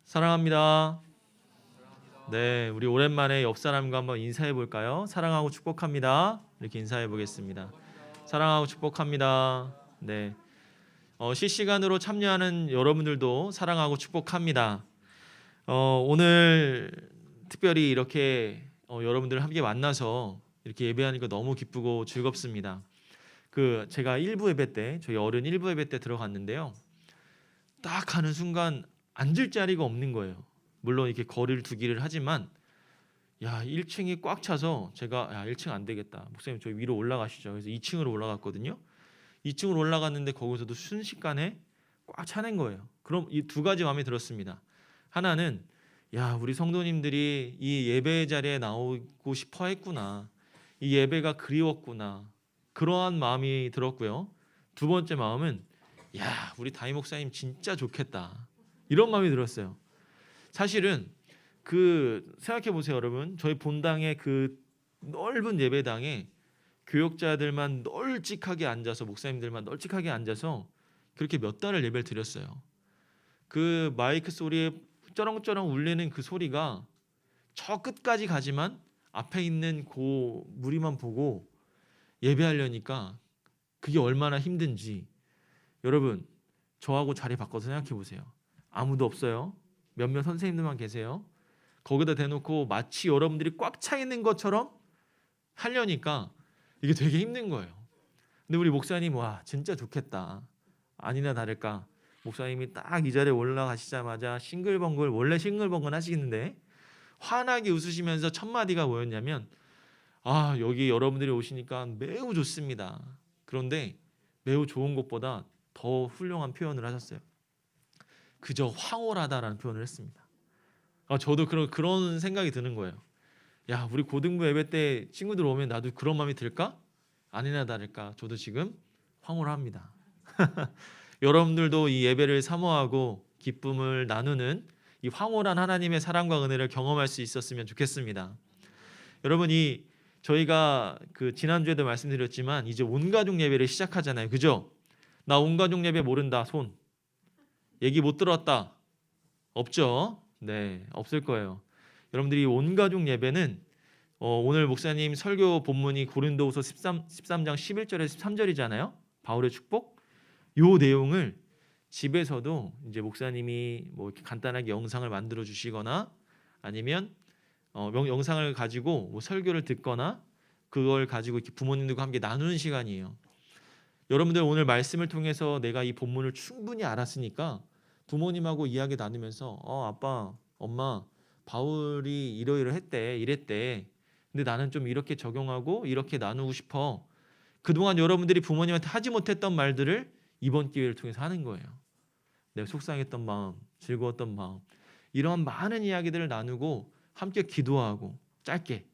사랑합니다. 네, 우리 오랜만에 옆 사람과 한번 인사해 볼까요? 사랑하고 축복합니다. 이렇게 인사해 보겠습니다. 사랑하고 축복합니다. 네, 실시간으로 참여하는 여러분들도 사랑하고 축복합니다. 오늘 특별히 이렇게 여러분들 함께 만나서 이렇게 예배하니까 너무 기쁘고 즐겁습니다. 제가 일부 예배 때 저희 어른 일부 예배 때 들어갔는데요. 딱 가는 순간 앉을 자리가 없는 거예요. 물론 이렇게 거리를 두기를 하지만 1층이 꽉 차서 제가 1층 안 되겠다. 목사님 저희 위로 올라가시죠. 그래서 2층으로 올라갔거든요. 2층으로 올라갔는데 거기서도 순식간에 꽉 차는 거예요. 그럼 이 두 가지 마음에 들었습니다. 하나는 우리 성도님들이 이 예배 자리에 나오고 싶어 했구나. 이 예배가 그리웠구나. 그러한 마음이 들었고요. 두 번째 마음은 우리 담임 목사님 진짜 좋겠다. 이런 마음이 들었어요. 사실은 생각해 보세요, 여러분. 저희 본당의 그 넓은 예배당에 교역자들만 널찍하게 앉아서 목사님들만 널찍하게 앉아서 그렇게 몇 달을 예배를 드렸어요. 그 마이크 소리에 쩌렁쩌렁 울리는 그 소리가 저 끝까지 가지만 앞에 있는 그 무리만 보고 예배하려니까 그게 얼마나 힘든지. 여러분, 저하고 자리 바꿔서 생각해 보세요. 아무도 없어요. 몇몇 선생님들만 계세요. 거기다 대놓고 마치 여러분들이 꽉 차 있는 것처럼 하려니까 이게 되게 힘든 거예요. 근데 우리 목사님 진짜 좋겠다. 아니나 다를까 목사님이 딱 이 자리에 올라가시자마자 싱글벙글, 원래 싱글벙글 하시는데 환하게 웃으시면서 첫 마디가 뭐였냐면 여기 여러분들이 오시니까 매우 좋습니다. 그런데 매우 좋은 것보다 더 훌륭한 표현을 하셨어요. 그저 황홀하다라는 표현을 했습니다. 저도 그런 생각이 드는 거예요. 우리 고등부 예배 때 친구들 오면 나도 그런 마음이 들까? 아니나 다를까 저도 지금 황홀합니다. 여러분들도 이 예배를 사모하고 기쁨을 나누는 이 황홀한 하나님의 사랑과 은혜를 경험할 수 있었으면 좋겠습니다. 여러분, 저희가 지난주에도 말씀드렸지만 이제 온가족 예배를 시작하잖아요. 그죠? 나 온가족 예배 모른다. 손. 얘기 못 들었다. 없죠? 네, 없을 거예요. 여러분들이 온가족 예배는 오늘 목사님 설교 본문이 고린도후서 13장 11절에서 13절이잖아요. 바울의 축복. 요 내용을 집에서도 이제 목사님이 이렇게 간단하게 영상을 만들어 주시거나 아니면 영상을 가지고 설교를 듣거나 그걸 가지고 이렇게 부모님들과 함께 나누는 시간이에요. 여러분들 오늘 말씀을 통해서 내가 이 본문을 충분히 알았으니까 부모님하고 이야기 나누면서 아빠, 엄마, 바울이 이러이러했대, 이랬대. 근데 나는 좀 이렇게 적용하고 이렇게 나누고 싶어. 그동안 여러분들이 부모님한테 하지 못했던 말들을 이번 기회를 통해서 하는 거예요. 내가 속상했던 마음, 즐거웠던 마음, 이러한 많은 이야기들을 나누고 함께 기도하고 짧게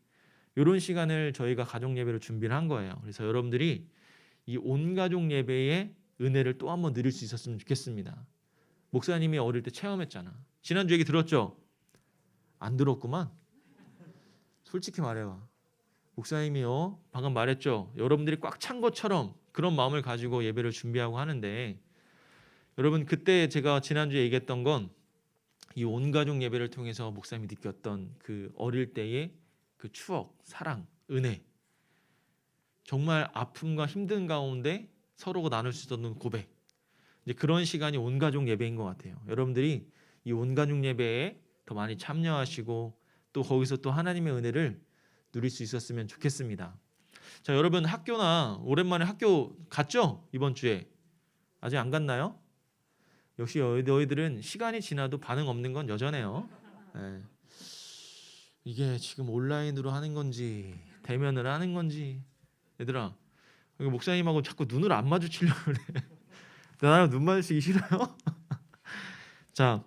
이런 시간을 저희가 가족 예배를 준비를 한 거예요. 그래서 여러분들이 이 온가족 예배의 은혜를 또 한번 누릴 수 있었으면 좋겠습니다. 목사님이 어릴 때 체험했잖아. 지난주 얘기 들었죠? 안 들었구만. 솔직히 말해봐. 목사님이요 방금 말했죠? 여러분들이 꽉 찬 것처럼 그런 마음을 가지고 예배를 준비하고 하는데, 여러분 그때 제가 지난주에 얘기했던 건 이 온가족 예배를 통해서 목사님이 느꼈던 그 어릴 때의 그 추억, 사랑, 은혜, 정말 아픔과 힘든 가운데 서로가 나눌 수 있었던 고백, 이제 그런 시간이 온가족 예배인 것 같아요. 여러분들이 이 온가족 예배에 더 많이 참여하시고 또 거기서 또 하나님의 은혜를 누릴 수 있었으면 좋겠습니다. 자, 여러분 학교나 오랜만에 학교 갔죠? 이번 주에 아직 안 갔나요? 역시 너희들은 시간이 지나도 반응 없는 건 여전해요. 네. 이게 지금 온라인으로 하는 건지 대면을 하는 건지. 얘들아, 목사님하고 자꾸 눈을 안 마주치려고 그래. 나랑 눈 마주치기 싫어요? 자,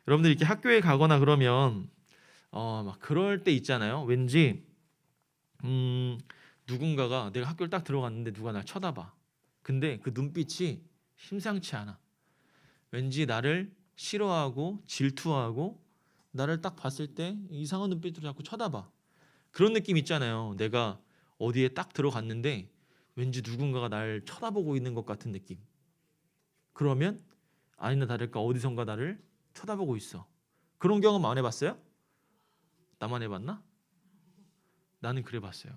여러분들 이렇게 학교에 가거나 그러면 막 그럴 때 있잖아요. 왠지 누군가가 내가 학교를 딱 들어갔는데 누가 날 쳐다봐. 근데 그 눈빛이 심상치 않아. 왠지 나를 싫어하고 질투하고 나를 딱 봤을 때 이상한 눈빛으로 자꾸 쳐다봐. 그런 느낌 있잖아요. 내가 어디에 딱 들어갔는데 왠지 누군가가 날 쳐다보고 있는 것 같은 느낌. 그러면 아니나 다를까 어디선가 나를 쳐다보고 있어. 그런 경험 안 해봤어요? 나만 해봤나? 나는 그래 봤어요.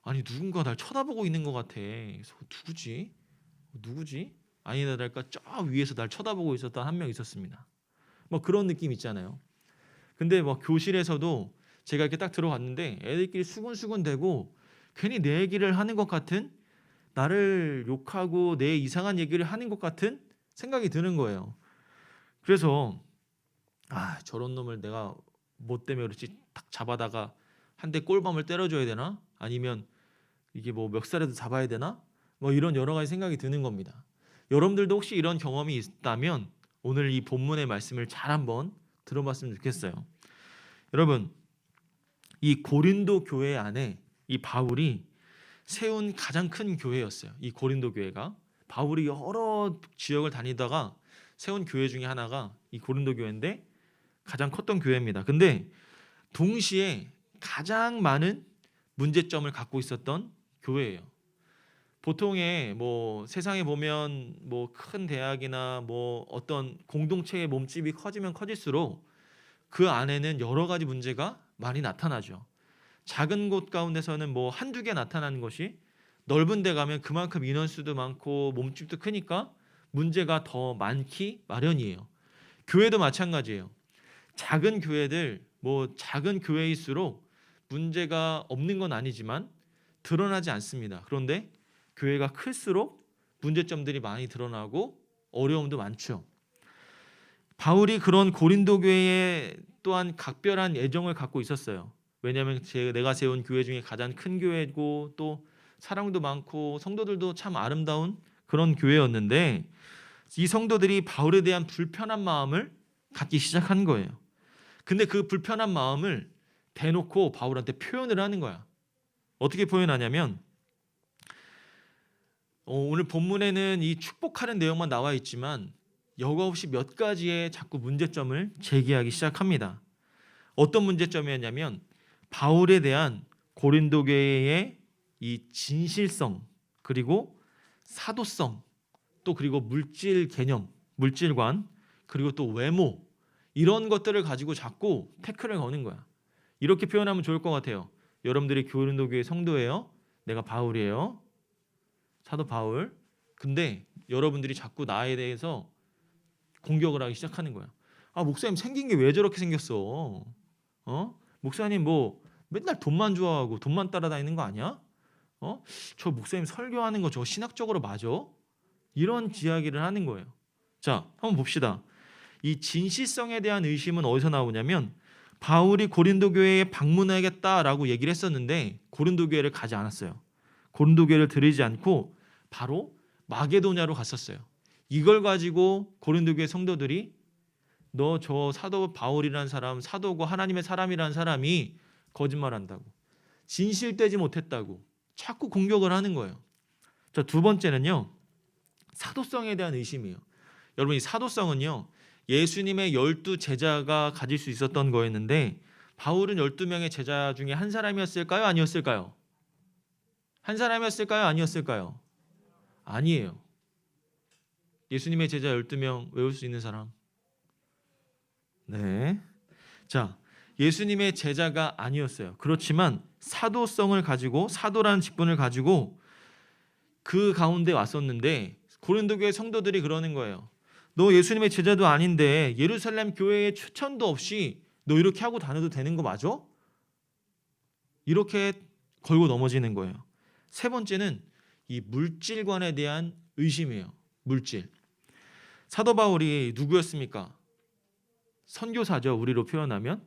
아니 누군가 날 쳐다보고 있는 것 같아. 그래서 누구지? 아니다 다를까 저 위에서 날 쳐다보고 있었던 한 명 있었습니다. 뭐 그런 느낌 있잖아요. 근데 뭐 교실에서도 제가 이렇게 딱 들어갔는데 애들끼리 수근수근대고 괜히 내 얘기를 하는 것 같은, 나를 욕하고 내 이상한 얘기를 하는 것 같은 생각이 드는 거예요. 그래서 저런 놈을 내가 뭐 때문에 그렇지 딱 잡아다가 한 대 꼴밤을 때려줘야 되나? 아니면 이게 뭐 멱살에도 잡아야 되나? 뭐 이런 여러 가지 생각이 드는 겁니다. 여러분들도 혹시 이런 경험이 있다면 오늘 이 본문의 말씀을 잘 한번 들어봤으면 좋겠어요. 여러분, 이 고린도 교회 안에 이 바울이 세운 가장 큰 교회였어요. 이 고린도 교회가 바울이 여러 지역을 다니다가 세운 교회 중에 하나가 이 고린도 교회인데 가장 컸던 교회입니다. 근데 동시에 가장 많은 문제점을 갖고 있었던 교회예요. 보통의 뭐 세상에 보면 뭐 큰 대학이나 뭐 어떤 공동체의 몸집이 커지면 커질수록 그 안에는 여러 가지 문제가 많이 나타나죠. 작은 곳 가운데서는 뭐 한두 개 나타나는 것이 넓은 데 가면 그만큼 인원수도 많고 몸집도 크니까 문제가 더 많기 마련이에요. 교회도 마찬가지예요. 작은 교회들 뭐 작은 교회일수록 문제가 없는 건 아니지만 드러나지 않습니다. 그런데 교회가 클수록 문제점들이 많이 드러나고 어려움도 많죠. 바울이 그런 고린도 교회에 또한 각별한 애정을 갖고 있었어요. 왜냐하면 내가 세운 교회 중에 가장 큰 교회고 또 사랑도 많고 성도들도 참 아름다운 그런 교회였는데 이 성도들이 바울에 대한 불편한 마음을 갖기 시작한 거예요. 근데 그 불편한 마음을 대놓고 바울한테 표현을 하는 거야. 어떻게 표현하냐면 오늘 본문에는 이 축복하는 내용만 나와 있지만 여과 없이 몇 가지의 자꾸 문제점을 제기하기 시작합니다. 어떤 문제점이었냐면 바울에 대한 고린도 교회의 이 진실성, 그리고 사도성, 또 그리고 물질 개념, 물질관, 그리고 또 외모, 이런 것들을 가지고 자꾸 태클을 거는 거야. 이렇게 표현하면 좋을 것 같아요. 여러분들이 고린도 교회 성도예요. 내가 바울이에요. 사도 바울. 근데 여러분들이 자꾸 나에 대해서 공격을 하기 시작하는 거야. 목사님 생긴 게 왜 저렇게 생겼어? 목사님 뭐 맨날 돈만 좋아하고 돈만 따라다니는 거 아니야? 저 목사님 설교하는 거 저거 신학적으로 맞아? 이런 이야기를 하는 거예요. 자, 한번 봅시다. 이 진실성에 대한 의심은 어디서 나오냐면 바울이 고린도 교회에 방문하겠다라고 얘기를 했었는데 고린도 교회를 가지 않았어요. 고린도 교회를 들이지 않고 바로 마게도냐로 갔었어요. 이걸 가지고 고린도 교회 성도들이 너 저 사도 바울이라는 사람, 사도고 하나님의 사람이라는 사람이 거짓말한다고, 진실되지 못했다고 자꾸 공격을 하는 거예요. 자, 두 번째는요, 사도성에 대한 의심이에요. 여러분, 이 사도성은요, 예수님의 12 제자가 가질 수 있었던 거였는데 바울은 12명의 제자 중에 한 사람이었을까요? 아니었을까요? 한 사람이었을까요? 아니었을까요? 아니에요. 예수님의 제자 12명 외울 수 있는 사람? 네. 자, 예수님의 제자가 아니었어요. 그렇지만 사도성을 가지고, 사도라는 직분을 가지고 그 가운데 왔었는데 고린도 교회 성도들이 그러는 거예요. 너 예수님의 제자도 아닌데 예루살렘 교회에 추천도 없이 너 이렇게 하고 다녀도 되는 거 맞아? 이렇게 걸고 넘어지는 거예요. 세 번째는 이 물질관에 대한 의심이에요. 물질. 사도 바울이 누구였습니까? 선교사죠. 우리로 표현하면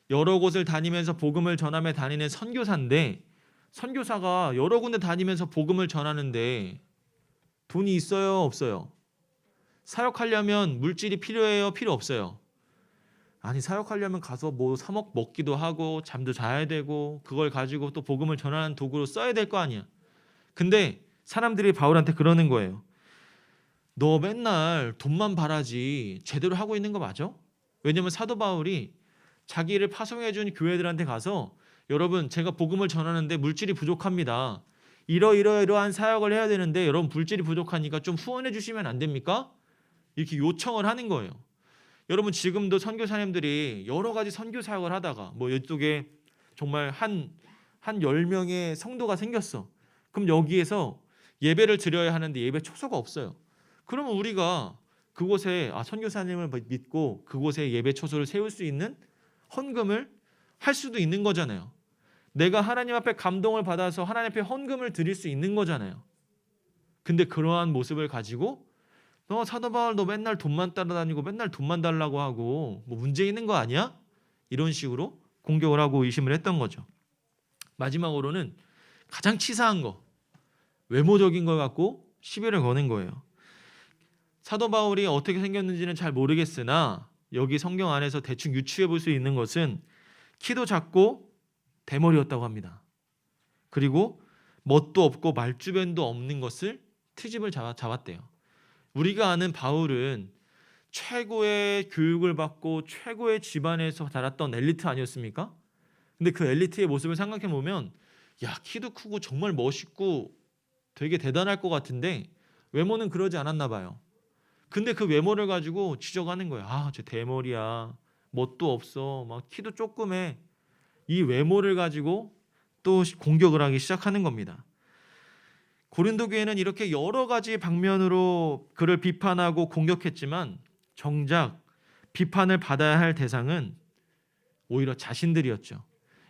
여러 곳을 다니면서 복음을 전하며 다니는 선교사인데, 선교사가 여러 군데 다니면서 복음을 전하는데 돈이 있어요? 없어요? 사역하려면 물질이 필요해요? 필요 없어요? 아니, 사역하려면 가서 뭐 사 먹기도 하고 잠도 자야 되고 그걸 가지고 또 복음을 전하는 도구로 써야 될 거 아니야. 근데 사람들이 바울한테 그러는 거예요. 너 맨날 돈만 바라지 제대로 하고 있는 거 맞아? 왜냐면 사도 바울이 자기를 파송해준 교회들한테 가서 여러분, 제가 복음을 전하는데 물질이 부족합니다. 이러한 사역을 해야 되는데 여러분 물질이 부족하니까 좀 후원해 주시면 안 됩니까? 이렇게 요청을 하는 거예요. 여러분 지금도 선교사님들이 여러 가지 선교 사역을 하다가 뭐 이쪽에 정말 한 10명의 성도가 생겼어. 그럼 여기에서 예배를 드려야 하는데 예배 초소가 없어요. 그러면 우리가 그곳에 선교사님을 믿고 그곳에 예배 초소를 세울 수 있는 헌금을 할 수도 있는 거잖아요. 내가 하나님 앞에 감동을 받아서 하나님 앞에 헌금을 드릴 수 있는 거잖아요. 근데 그러한 모습을 가지고 너 사도 바울 너 맨날 돈만 따라다니고 맨날 돈만 달라고 하고 뭐 문제 있는 거 아니야? 이런 식으로 공격을 하고 의심을 했던 거죠. 마지막으로는 가장 치사한 거, 외모적인 걸 갖고 시비를 거는 거예요. 사도 바울이 어떻게 생겼는지는 잘 모르겠으나 여기 성경 안에서 대충 유추해 볼 수 있는 것은 키도 작고 대머리였다고 합니다. 그리고 멋도 없고 말주변도 없는 것을 트집을 잡았대요. 우리가 아는 바울은 최고의 교육을 받고 최고의 집안에서 자랐던 엘리트 아니었습니까? 근데 그 엘리트의 모습을 생각해 보면 키도 크고 정말 멋있고 되게 대단할 것 같은데 외모는 그러지 않았나 봐요. 근데 그 외모를 가지고 지적하는 거예요. 쟤 대머리야. 멋도 없어. 막 키도 조그매. 이 외모를 가지고 또 공격을 하기 시작하는 겁니다. 고린도 교회는 이렇게 여러 가지 방면으로 그를 비판하고 공격했지만 정작 비판을 받아야 할 대상은 오히려 자신들이었죠.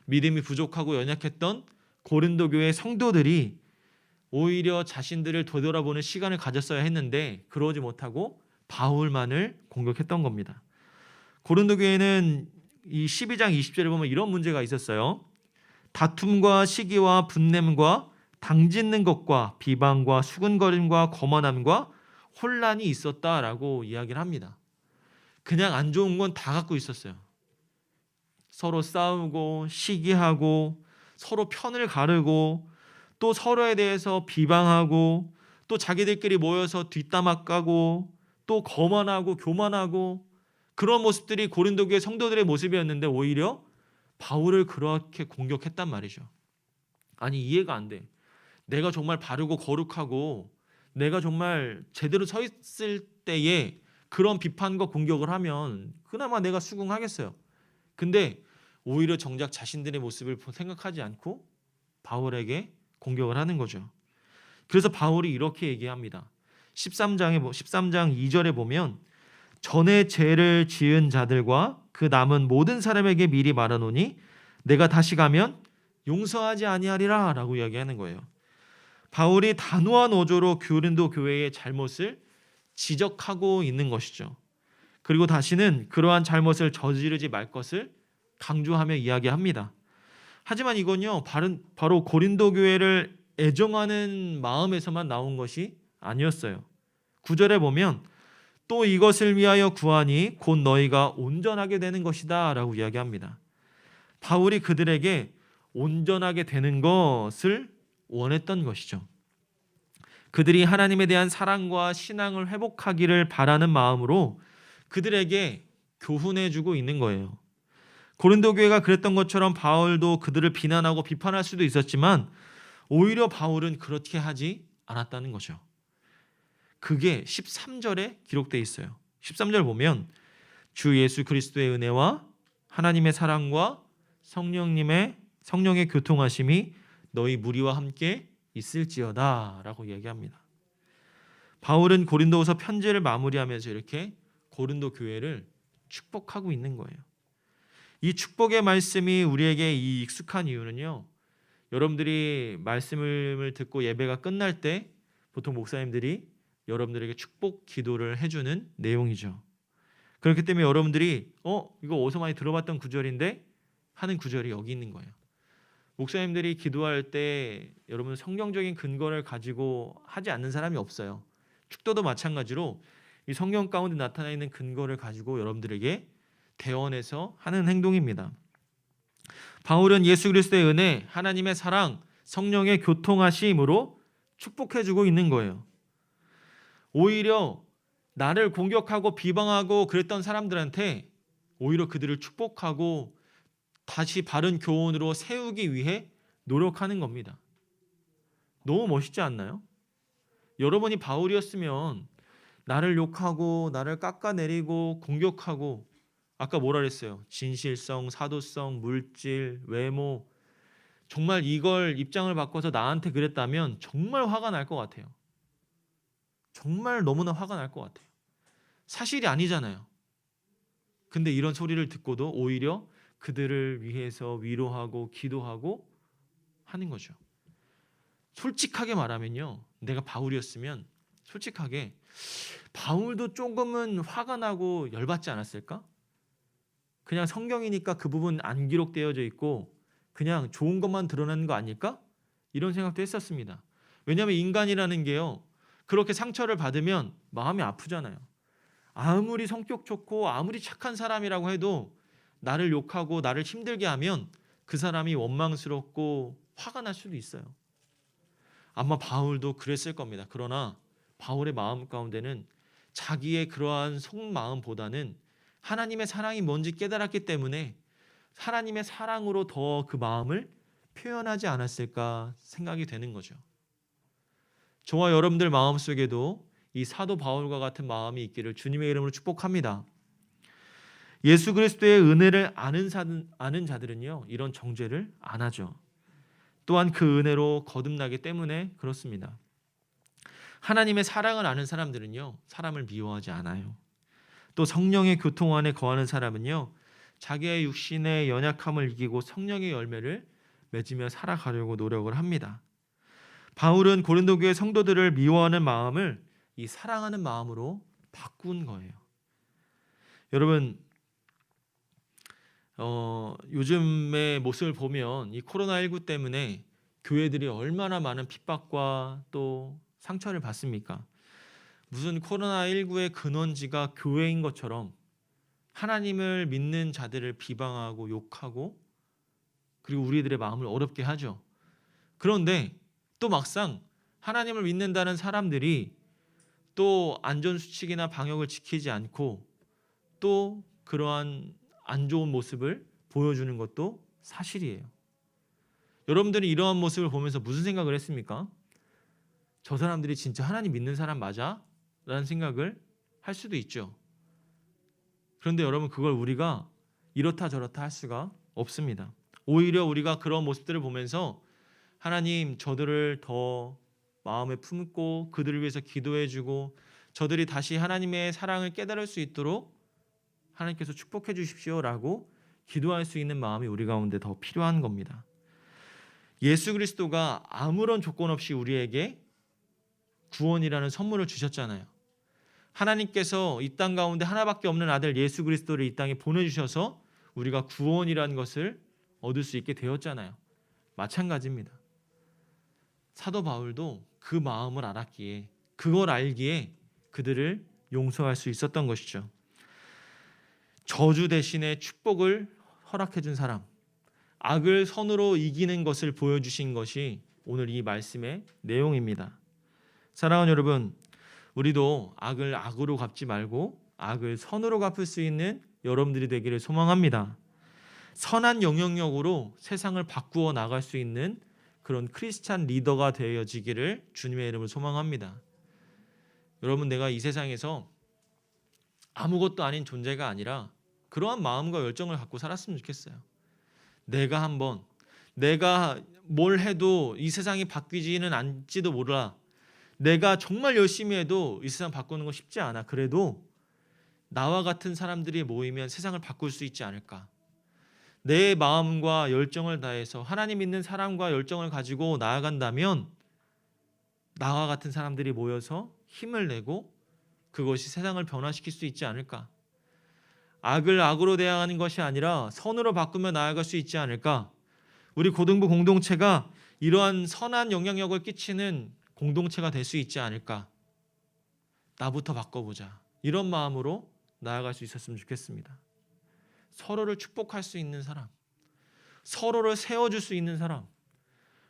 믿음이 부족하고 연약했던 고린도 교회 성도들이 오히려 자신들을 되돌아보는 시간을 가졌어야 했는데 그러지 못하고 바울만을 공격했던 겁니다. 고린도 교회는 이 12장 20절에 보면 이런 문제가 있었어요. 다툼과 시기와 분냄과 당짓는 것과 비방과 수근거림과 거만함과 혼란이 있었다라고 이야기를 합니다. 그냥 안 좋은 건 다 갖고 있었어요. 서로 싸우고 시기하고 서로 편을 가르고 또 서로에 대해서 비방하고 또 자기들끼리 모여서 뒷담화 까고 또 거만하고 교만하고 그런 모습들이 고린도 교회 성도들의 모습이었는데 오히려 바울을 그렇게 공격했단 말이죠. 아니 이해가 안 돼. 내가 정말 바르고 거룩하고 내가 정말 제대로 서 있을 때에 그런 비판과 공격을 하면 그나마 내가 수긍하겠어요. 근데 오히려 정작 자신들의 모습을 생각하지 않고 바울에게 공격을 하는 거죠. 그래서 바울이 이렇게 얘기합니다. 13장 2절에 보면 전에 죄를 지은 자들과 그 남은 모든 사람에게 미리 말하노니 내가 다시 가면 용서하지 아니하리라 라고 이야기하는 거예요. 바울이 단호한 어조로 고린도 교회의 잘못을 지적하고 있는 것이죠. 그리고 다시는 그러한 잘못을 저지르지 말 것을 강조하며 이야기합니다. 하지만 이건요 바로 고린도 교회를 애정하는 마음에서만 나온 것이 아니었어요. 9절에 보면 또 이것을 위하여 구하니 곧 너희가 온전하게 되는 것이다 라고 이야기합니다. 바울이 그들에게 온전하게 되는 것을 원했던 것이죠. 그들이 하나님에 대한 사랑과 신앙을 회복하기를 바라는 마음으로 그들에게 교훈해주고 있는 거예요. 고린도 교회가 그랬던 것처럼 바울도 그들을 비난하고 비판할 수도 있었지만 오히려 바울은 그렇게 하지 않았다는 거죠. 그게 13절에 기록되어 있어요. 13절 보면 주 예수 그리스도의 은혜와 하나님의 사랑과 성령의 교통하심이 너희 무리와 함께 있을지어다 라고 얘기합니다. 바울은 고린도후서 편지를 마무리하면서 이렇게 고린도 교회를 축복하고 있는 거예요. 이 축복의 말씀이 우리에게 이 익숙한 이유는요. 여러분들이 말씀을 듣고 예배가 끝날 때 보통 목사님들이 여러분들에게 축복 기도를 해주는 내용이죠. 그렇기 때문에 여러분들이 이거 어디서 많이 들어봤던 구절인데 하는 구절이 여기 있는 거예요. 목사님들이 기도할 때 여러분 성경적인 근거를 가지고 하지 않는 사람이 없어요. 축도도 마찬가지로 이 성경 가운데 나타나 있는 근거를 가지고 여러분들에게 대언해서 하는 행동입니다. 바울은 예수 그리스도의 은혜, 하나님의 사랑, 성령의 교통하심으로 축복해주고 있는 거예요. 오히려 나를 공격하고 비방하고 그랬던 사람들한테 오히려 그들을 축복하고 다시 바른 교훈으로 세우기 위해 노력하는 겁니다. 너무 멋있지 않나요? 여러분이 바울이었으면 나를 욕하고 나를 깎아내리고 공격하고, 아까 뭐라 그랬어요? 진실성, 사도성, 물질, 외모, 정말 이걸 입장을 바꿔서 나한테 그랬다면 정말 화가 날 것 같아요. 정말 너무나 화가 날 것 같아요. 사실이 아니잖아요. 근데 이런 소리를 듣고도 오히려 그들을 위해서 위로하고 기도하고 하는 거죠. 솔직하게 말하면요, 내가 바울이었으면 솔직하게 바울도 조금은 화가 나고 열받지 않았을까? 그냥 성경이니까 그 부분 안 기록되어져 있고 그냥 좋은 것만 드러나는 거 아닐까? 이런 생각도 했었습니다. 왜냐하면 인간이라는 게요, 그렇게 상처를 받으면 마음이 아프잖아요. 아무리 성격 좋고 아무리 착한 사람이라고 해도 나를 욕하고 나를 힘들게 하면 그 사람이 원망스럽고 화가 날 수도 있어요. 아마 바울도 그랬을 겁니다. 그러나 바울의 마음 가운데는 자기의 그러한 속마음보다는 하나님의 사랑이 뭔지 깨달았기 때문에 하나님의 사랑으로 더 그 마음을 표현하지 않았을까 생각이 되는 거죠. 저와 여러분들 마음속에도 이 사도 바울과 같은 마음이 있기를 주님의 이름으로 축복합니다. 예수 그리스도의 은혜를 아는 자들은요, 이런 정죄를 안 하죠. 또한 그 은혜로 거듭나기 때문에 그렇습니다. 하나님의 사랑을 아는 사람들은요, 사람을 미워하지 않아요. 또 성령의 교통 안에 거하는 사람은요, 자기의 육신의 연약함을 이기고 성령의 열매를 맺으며 살아가려고 노력을 합니다. 바울은 고린도 교회 성도들을 미워하는 마음을 이 사랑하는 마음으로 바꾼 거예요. 여러분, 요즘의 모습을 보면 이 코로나19 때문에 교회들이 얼마나 많은 핍박과 또 상처를 받습니까? 무슨 코로나19의 근원지가 교회인 것처럼 하나님을 믿는 자들을 비방하고 욕하고 그리고 우리들의 마음을 어렵게 하죠. 그런데 또 막상 하나님을 믿는다는 사람들이 또 안전수칙이나 방역을 지키지 않고 또 그러한 안 좋은 모습을 보여주는 것도 사실이에요. 여러분들이 이러한 모습을 보면서 무슨 생각을 했습니까? 저 사람들이 진짜 하나님 믿는 사람 맞아? 라는 생각을 할 수도 있죠. 그런데 여러분, 그걸 우리가 이렇다 저렇다 할 수가 없습니다. 오히려 우리가 그런 모습들을 보면서 하나님, 저들을 더 마음에 품고 그들을 위해서 기도해주고 저들이 다시 하나님의 사랑을 깨달을 수 있도록 하나님께서 축복해 주십시오라고 기도할 수 있는 마음이 우리 가운데 더 필요한 겁니다. 예수 그리스도가 아무런 조건 없이 우리에게 구원이라는 선물을 주셨잖아요. 하나님께서 이 땅 가운데 하나밖에 없는 아들 예수 그리스도를 이 땅에 보내주셔서 우리가 구원이라는 것을 얻을 수 있게 되었잖아요. 마찬가지입니다. 사도 바울도 그 마음을 알았기에, 그걸 알기에 그들을 용서할 수 있었던 것이죠. 저주 대신에 축복을 허락해 준 사람, 악을 선으로 이기는 것을 보여주신 것이 오늘 이 말씀의 내용입니다. 사랑하는 여러분, 우리도 악을 악으로 갚지 말고 악을 선으로 갚을 수 있는 여러분들이 되기를 소망합니다. 선한 영향력으로 세상을 바꾸어 나갈 수 있는 그런 크리스찬 리더가 되어지기를 주님의 이름으로 소망합니다. 여러분, 내가 이 세상에서 아무것도 아닌 존재가 아니라 그러한 마음과 열정을 갖고 살았으면 좋겠어요. 내가 뭘 해도 이 세상이 바뀌지는 않지도 몰라. 내가 정말 열심히 해도 이 세상 바꾸는 건 쉽지 않아. 그래도 나와 같은 사람들이 모이면 세상을 바꿀 수 있지 않을까. 내 마음과 열정을 다해서 하나님 믿는 사랑과 열정을 가지고 나아간다면 나와 같은 사람들이 모여서 힘을 내고 그것이 세상을 변화시킬 수 있지 않을까. 악을 악으로 대항하는 것이 아니라 선으로 바꾸며 나아갈 수 있지 않을까. 우리 고등부 공동체가 이러한 선한 영향력을 끼치는 공동체가 될 수 있지 않을까. 나부터 바꿔보자. 이런 마음으로 나아갈 수 있었으면 좋겠습니다. 서로를 축복할 수 있는 사람, 서로를 세워줄 수 있는 사람.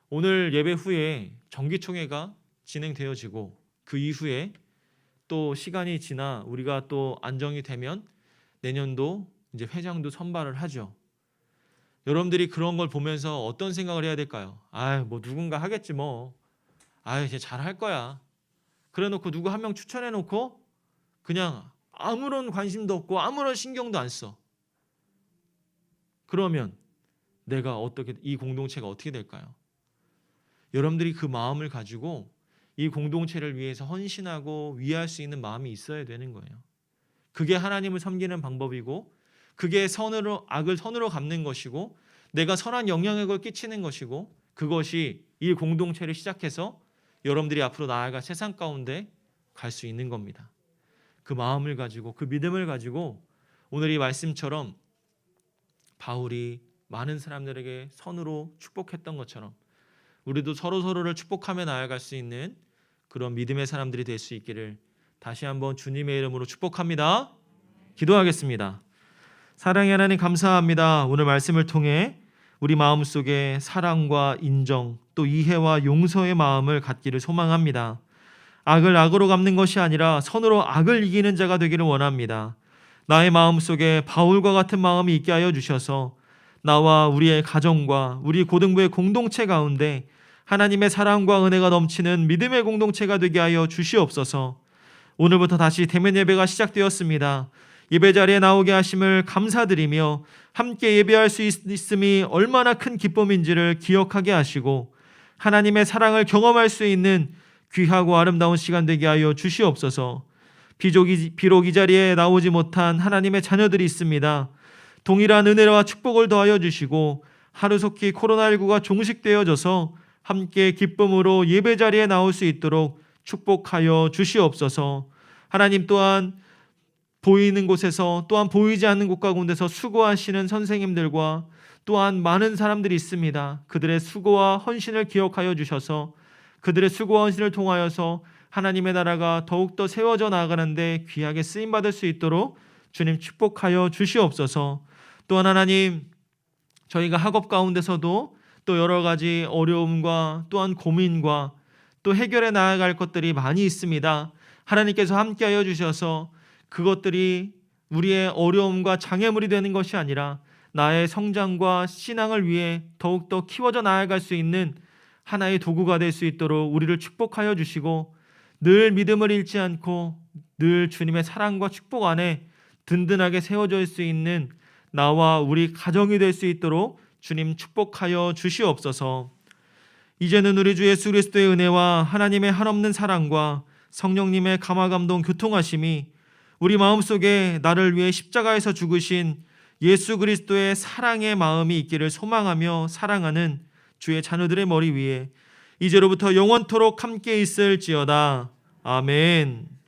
오늘 예배 후에 정기총회가 진행되어지고 그 이후에 또 시간이 지나 우리가 또 안정이 되면 내년도 이제 회장도 선발을 하죠. 여러분들이 그런 걸 보면서 어떤 생각을 해야 될까요? 뭐 누군가 하겠지 뭐. 이제 잘할 거야. 그래 놓고 누구 한 명 추천해 놓고 그냥 아무런 관심도 없고 아무런 신경도 안 써. 그러면 내가 어떻게, 이 공동체가 어떻게 될까요? 여러분들이 그 마음을 가지고 이 공동체를 위해서 헌신하고 위할 수 있는 마음이 있어야 되는 거예요. 그게 하나님을 섬기는 방법이고, 그게 악을 선으로 갚는 것이고, 내가 선한 영향력을 끼치는 것이고, 그것이 이 공동체를 시작해서 여러분들이 앞으로 나아갈 세상 가운데 갈 수 있는 겁니다. 그 마음을 가지고, 그 믿음을 가지고 오늘 이 말씀처럼 바울이 많은 사람들에게 선으로 축복했던 것처럼 우리도 서로서로를 축복하며 나아갈 수 있는 그런 믿음의 사람들이 될 수 있기를 다시 한번 주님의 이름으로 축복합니다. 기도하겠습니다. 사랑의 하나님, 감사합니다. 오늘 말씀을 통해 우리 마음속에 사랑과 인정, 또 이해와 용서의 마음을 갖기를 소망합니다. 악을 악으로 갚는 것이 아니라 선으로 악을 이기는 자가 되기를 원합니다. 나의 마음속에 바울과 같은 마음이 있게 하여 주셔서 나와 우리의 가정과 우리 고등부의 공동체 가운데 하나님의 사랑과 은혜가 넘치는 믿음의 공동체가 되게 하여 주시옵소서. 오늘부터 다시 대면 예배가 시작되었습니다. 예배 자리에 나오게 하심을 감사드리며 함께 예배할 수 있음이 얼마나 큰 기쁨인지를 기억하게 하시고 하나님의 사랑을 경험할 수 있는 귀하고 아름다운 시간 되게 하여 주시옵소서. 비록 이 자리에 나오지 못한 하나님의 자녀들이 있습니다. 동일한 은혜와 축복을 더하여 주시고 하루속히 코로나19가 종식되어져서 함께 기쁨으로 예배 자리에 나올 수 있도록 축복하여 주시옵소서. 하나님, 또한 보이는 곳에서 또한 보이지 않는 곳 가운데서 수고하시는 선생님들과 또한 많은 사람들이 있습니다. 그들의 수고와 헌신을 기억하여 주셔서 그들의 수고와 헌신을 통하여서 하나님의 나라가 더욱더 세워져 나아가는데 귀하게 쓰임받을 수 있도록 주님 축복하여 주시옵소서. 또한 하나님, 저희가 학업 가운데서도 또 여러 가지 어려움과 또한 고민과 또 해결해 나아갈 것들이 많이 있습니다. 하나님께서 함께하여 주셔서 그것들이 우리의 어려움과 장애물이 되는 것이 아니라 나의 성장과 신앙을 위해 더욱더 키워져 나아갈 수 있는 하나의 도구가 될 수 있도록 우리를 축복하여 주시고 늘 믿음을 잃지 않고 늘 주님의 사랑과 축복 안에 든든하게 세워질 수 있는 나와 우리 가정이 될 수 있도록 주님 축복하여 주시옵소서. 이제는 우리 주 예수 그리스도의 은혜와 하나님의 한없는 사랑과 성령님의 감화감동 교통하심이 우리 마음속에 나를 위해 십자가에서 죽으신 예수 그리스도의 사랑의 마음이 있기를 소망하며 사랑하는 주의 자녀들의 머리 위에 이제로부터 영원토록 함께 있을지어다. 아멘.